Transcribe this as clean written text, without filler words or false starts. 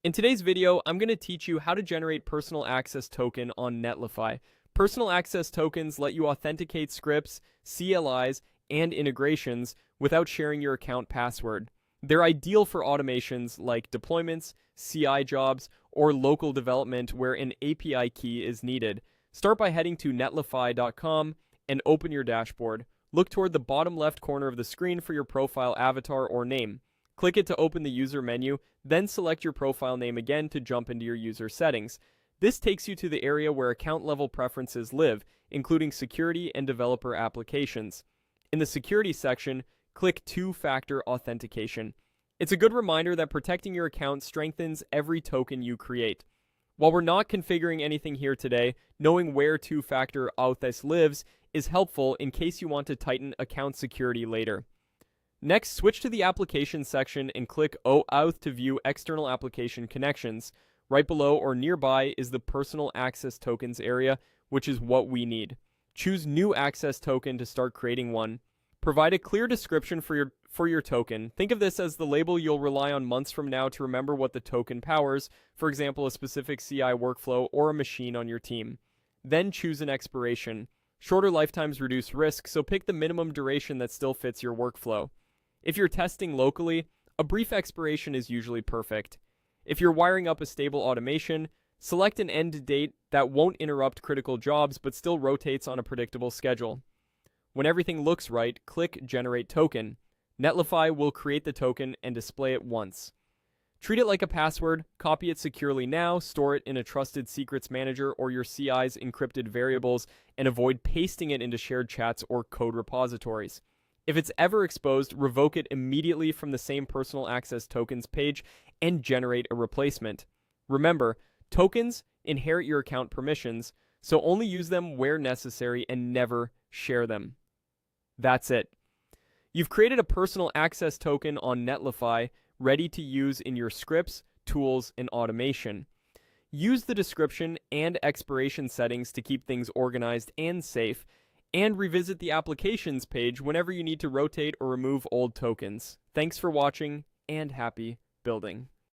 In today's video, I'm going to teach you how to generate personal access token on Netlify. Personal access tokens let you authenticate scripts, CLIs, and integrations without sharing your account password. They're ideal for automations like deployments, CI jobs, or local development where an API key is needed. Start by heading to netlify.com and open your dashboard. Look toward the bottom left corner of the screen for your profile avatar or name. Click it to open the user menu, then select your profile name again to jump into your user settings. This takes you to the area where account level preferences live, including security and developer applications. In the security section, click two-factor authentication. It's a good reminder that protecting your account strengthens every token you create. While we're not configuring anything here today, knowing where two-factor auth lives is helpful in case you want to tighten account security later. Next, switch to the Application section and click OAuth to view external application connections. Right below or nearby is the Personal Access Tokens area, which is what we need. Choose New Access Token to start creating one. Provide a clear description for your token. Think of this as the label you'll rely on months from now to remember what the token powers, for example, a specific CI workflow or a machine on your team. Then choose an expiration. Shorter lifetimes reduce risk, so pick the minimum duration that still fits your workflow. If you're testing locally, a brief expiration is usually perfect. If you're wiring up a stable automation, select an end date that won't interrupt critical jobs but still rotates on a predictable schedule. When everything looks right, click Generate Token. Netlify will create the token and display it once. Treat it like a password, copy it securely now, store it in a trusted secrets manager or your CI's encrypted variables, and avoid pasting it into shared chats or code repositories. If it's ever exposed, revoke it immediately from the same personal access tokens page and generate a replacement. Remember, tokens inherit your account permissions, so only use them where necessary and never share them. That's it. You've created a personal access token on Netlify, ready to use in your scripts, tools, and automation. Use the description and expiration settings to keep things organized and safe, and revisit the Applications page whenever you need to rotate or remove old tokens. Thanks for watching, and happy building.